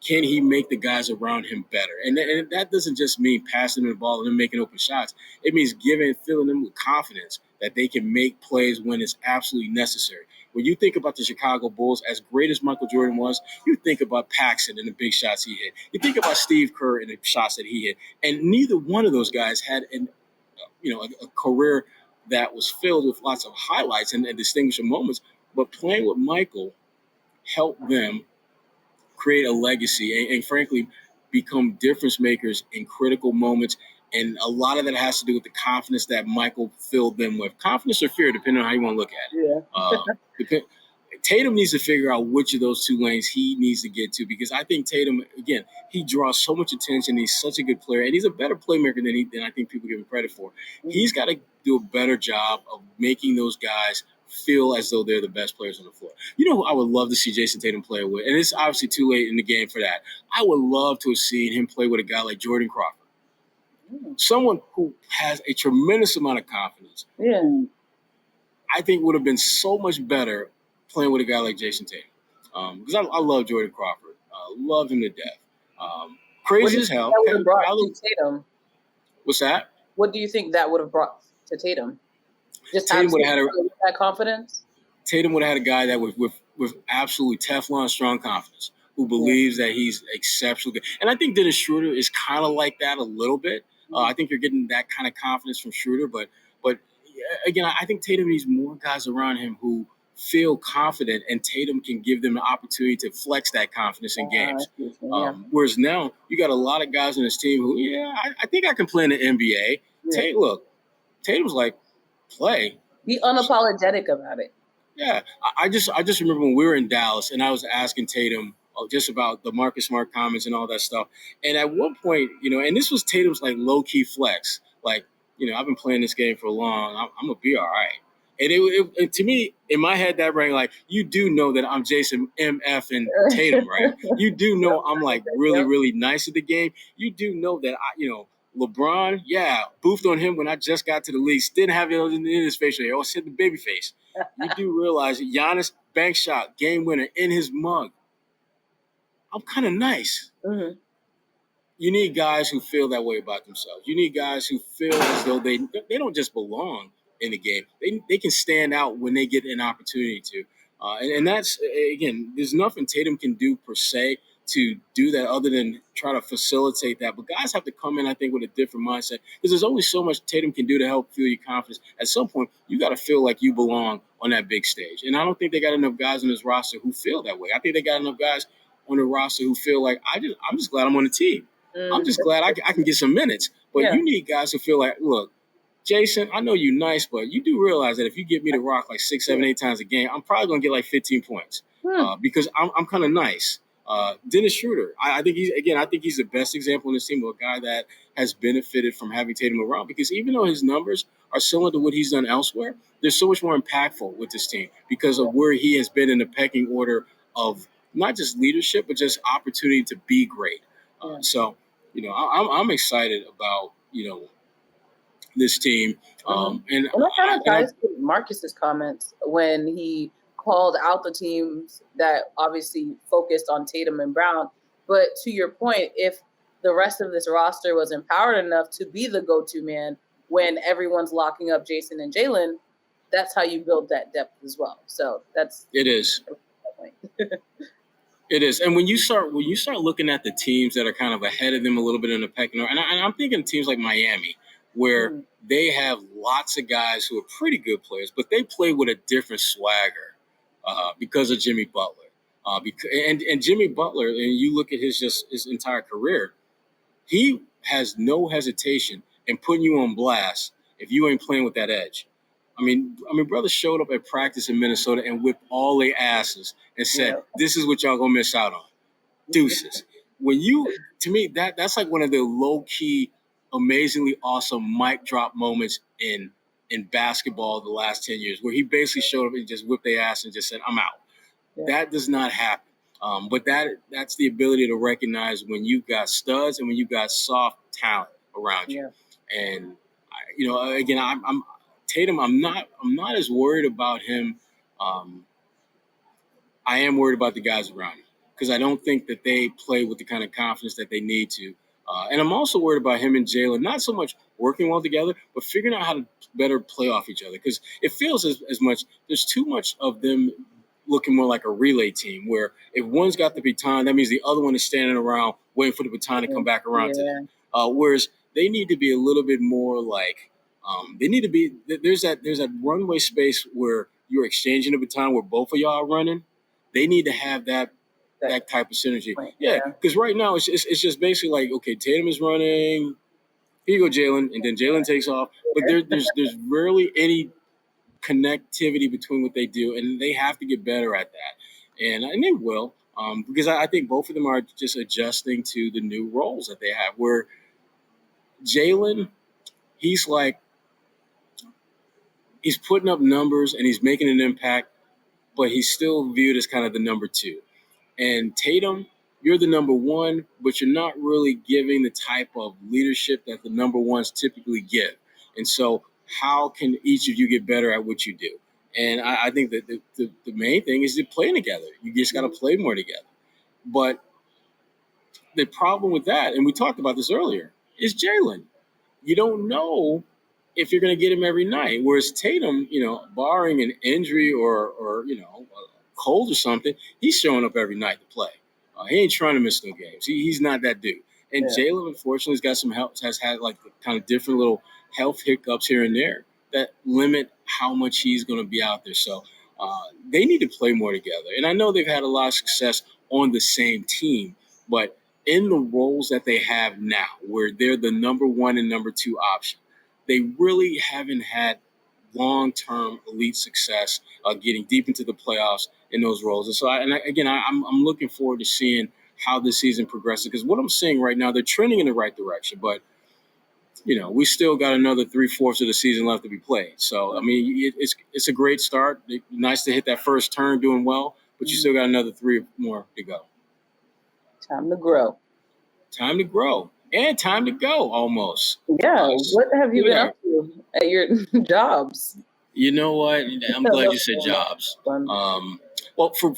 S2: Can he make the guys around him better? And that doesn't just mean passing them the ball and them making open shots. It means filling them with confidence that they can make plays when it's absolutely necessary. When you think about the Chicago Bulls, as great as Michael Jordan was, you think about Paxson and the big shots he hit. You think about Steve Kerr and the shots that he hit. And neither one of those guys had a career that was filled with lots of highlights and distinguishing moments. But playing with Michael helped them create a legacy and frankly, become difference makers in critical moments. And a lot of that has to do with the confidence that Michael filled them with. Confidence or fear, depending on how you want to look at it. Tatum needs to figure out which of those two lanes he needs to get to because I think Tatum, again, he draws so much attention. He's such a good player, and he's a better playmaker than I think people give him credit for. He's got to do a better job of making those guys feel as though they're the best players on the floor. You know who I would love to see Jayson Tatum play with? And it's obviously too late in the game for that. I would love to have seen him play with a guy like Jordan Crawford. Someone who has a tremendous amount of confidence.
S1: Yeah.
S2: Who I think would have been so much better playing with a guy like Jayson Tatum. Because I love Jordan Crawford. Love him to death. Crazy as hell.
S1: That would have brought to Tatum.
S2: What's that?
S1: What do you think that would have brought to Tatum? Just
S2: Tatum would have had
S1: that confidence?
S2: Tatum would have had a guy that with absolutely Teflon strong confidence, who believes that he's exceptionally good. And I think Dennis Schroder is kind of like that a little bit. I think you're getting that kind of confidence from Schroder, but again, I think Tatum needs more guys around him who feel confident, and Tatum can give them an opportunity to flex that confidence in games. Whereas now you got a lot of guys on this team who, I think I can play in the NBA. Yeah. Tatum's like, play.
S1: Be unapologetic about it.
S2: Yeah, I just remember when we were in Dallas and I was asking Tatum just about the Marcus Smart comments and all that stuff. And at one point, and this was Tatum's like low key flex, like, I've been playing this game for long. I'm gonna be all right. And it to me, in my head, that rang like, you do know that I'm Jason MF and Tatum, right? You do know I'm like really, really nice at the game. You do know that LeBron, boofed on him when I just got to the league. Didn't have it in his facial hair. I was hitting the baby face. You do realize that Giannis bank shot, game winner in his mug. I'm kind of nice.
S1: Mm-hmm.
S2: You need guys who feel that way about themselves. You need guys who feel as though they don't just belong in the game. They can stand out when they get an opportunity to. And that's, again, there's nothing Tatum can do per se to do that other than try to facilitate that. But guys have to come in, I think, with a different mindset because there's only so much Tatum can do to help fuel your confidence. At some point, you got to feel like you belong on that big stage. And I don't think they got enough guys on this roster who feel that way. I think they got enough guys on the roster who feel like I'm just glad I'm on the team. I'm just glad I can get some minutes. But you need guys who feel like, look, Jayson, I know you're nice, but you do realize that if you get me to rock like 6, 7, 8 times a game, I'm probably going to get like 15 points because I'm kind of nice. Dennis Schroder, I think he's the best example in this team of a guy that has benefited from having Tatum around because even though his numbers are similar to what he's done elsewhere, they're so much more impactful with this team because of where he has been in the pecking order of not just leadership, but just opportunity to be great. So, I'm excited about, this team.
S1: And that kind of ties to Marcus's comments when he called out the teams that obviously focused on Tatum and Brown. But to your point, if the rest of this roster was empowered enough to be the go-to man when everyone's locking up Jayson and Jaylen, that's how you build that depth as well. So
S2: it is. It is, and when you start looking at the teams that are kind of ahead of them a little bit in the pecking order, and I'm thinking teams like Miami, where they have lots of guys who are pretty good players, but they play with a different swagger because of Jimmy Butler. And Jimmy Butler, and you look at his entire career, he has no hesitation in putting you on blast if you ain't playing with that edge. I mean, brother showed up at practice in Minnesota and whipped all their asses and said, "This is what y'all gonna miss out on, deuces." To me, that's like one of the low key, amazingly awesome mic drop moments in basketball the last 10 years, where he basically showed up and just whipped their ass and just said, "I'm out." Yeah. That does not happen. But that's the ability to recognize when you've got studs and when you've got soft talent around you. And again, I'm Tatum. I'm not as worried about him. I am worried about the guys around him because I don't think that they play with the kind of confidence that they need to. And I'm also worried about him and Jaylen, not so much working well together, but figuring out how to better play off each other because it feels as much there's too much of them looking more like a relay team where if one's got the baton, that means the other one is standing around waiting for the baton to come back around to them. Whereas they need to be a little bit more like they need to be there's that runway space where you're exchanging the baton where both of y'all are running. They need to have that type of synergy. Because right now it's just basically like, okay, Tatum is running, here you go, Jaylen, and then Jaylen takes off. But there's rarely any connectivity between what they do, and they have to get better at that. And they will, because I think both of them are just adjusting to the new roles that they have. Where Jaylen, he's putting up numbers and he's making an impact, but he's still viewed as kind of the number 2. And Tatum, you're the number 1, but you're not really giving the type of leadership that the number 1s typically give. And so how can each of you get better at what you do? And I think that the main thing is to play together. You just got to play more together. But the problem with that, and we talked about this earlier, is Jaylen. You don't know if you're going to get him every night. Whereas Tatum, barring an injury or a cold or something, he's showing up every night to play. He ain't trying to miss no games. He's not that dude. And Jaylen, unfortunately, has got some help, has had like kind of different little health hiccups here and there that limit how much he's going to be out there. So they need to play more together. And I know they've had a lot of success on the same team, but in the roles that they have now, where they're the number 1 and number 2 option, they really haven't had long-term elite success getting deep into the playoffs in those roles. And so, I'm looking forward to seeing how this season progresses because what I'm seeing right now, they're trending in the right direction, but we still got another 3/4 of the season left to be played. So, I mean, it's a great start. Nice to hit that first turn doing well, but you still got another 3 more to go.
S1: Time to grow.
S2: Time to grow. And time to go, almost.
S1: Yeah. What have you been up to at your jobs?
S2: You know what? I'm glad you said jobs. Well, for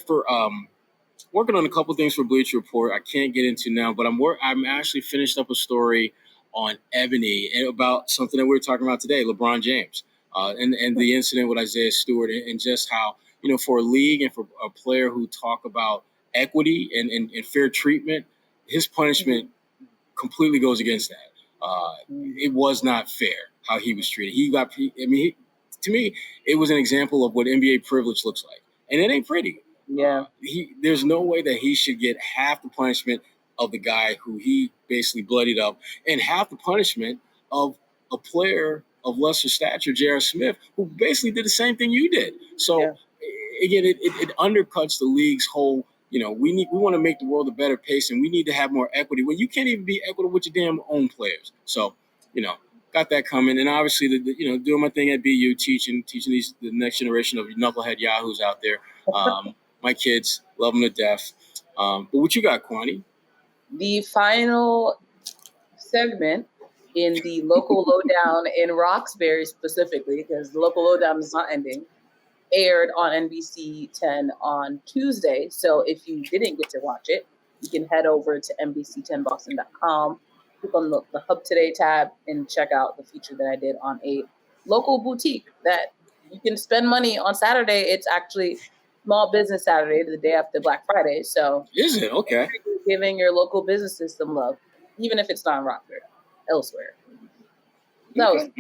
S2: working on a couple things for Bleacher Report, I can't get into now, but I'm actually finished up a story on Ebony about something that we were talking about today, LeBron James, and the incident with Isaiah Stewart, and just how for a league and for a player who talk about equity and fair treatment, his punishment completely goes against that. It was not fair how he was treated. To me, it was an example of what NBA privilege looks like. And it ain't pretty.
S1: Yeah.
S2: There's no way that he should get half the punishment of the guy who he basically bloodied up, and half the punishment of a player of lesser stature, J.R. Smith, who basically did the same thing you did. So again, it undercuts the league's whole. We want to make the world a better place, and we need to have more equity. Well, you can't even be equitable with your damn own players. So, got that coming, and obviously, doing my thing at BU, teaching the next generation of knucklehead yahoos out there. My kids love them to death. But what you got, Kwani?
S1: The final segment in the local lowdown in Roxbury specifically, because the local lowdown is not ending, aired on NBC 10 on Tuesday. So if you didn't get to watch it, you can head over to NBC10Boston.com, click on the Hub Today tab, and check out the feature that I did on a local boutique that you can spend money on Saturday. It's actually Small Business Saturday, the day after Black Friday. So
S2: is it? Okay.
S1: Giving your local businesses some love, even if it's not in Rockford, elsewhere. So,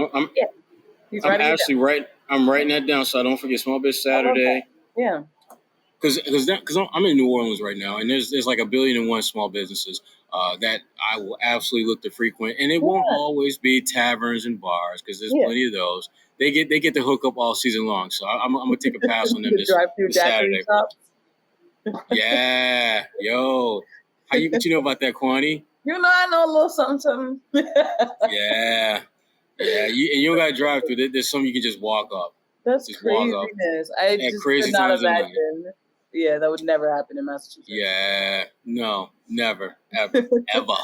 S2: I'm writing that down so I don't forget. Small Business Saturday.
S1: Yeah.
S2: Because I'm in New Orleans right now, and there's like 1,000,000,001 small businesses that I will absolutely look to frequent, and it won't always be taverns and bars because there's plenty of those. They get to hook up all season long, so I'm gonna take a pass on them this Saturday. Yeah, yo, what you know about that, Kwani?
S1: I know a little something.
S2: Yeah. You don't gotta drive through. There's some you can just walk up.
S1: That's just craziness. I just could not imagine. Yeah, that would never happen in Massachusetts.
S2: Yeah, no, never, ever, ever.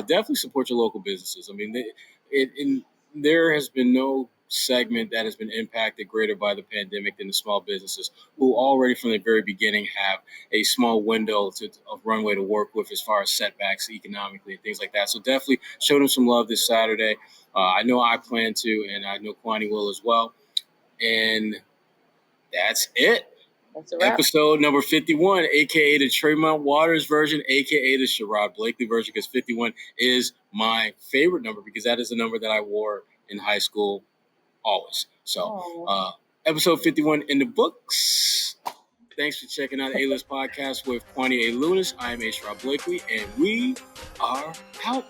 S2: Definitely support your local businesses. I mean, there has been no segment that has been impacted greater by the pandemic than the small businesses, who already from the very beginning have a small window of runway to work with as far as setbacks economically and things like that. So definitely show them some love this Saturday. I know I plan to, and I know Kwani will as well. And that's it.
S1: That's a wrap.
S2: Episode number 51, a.k.a. the Tremont Waters version, a.k.a. the Sherrod Blakely version, because 51 is my favorite number because that is the number that I wore in high school always. So episode 51 in the books. Thanks for checking out the A-List Podcast with Kwani A. Lunis. I am A. Sherrod Blakely, and we are out.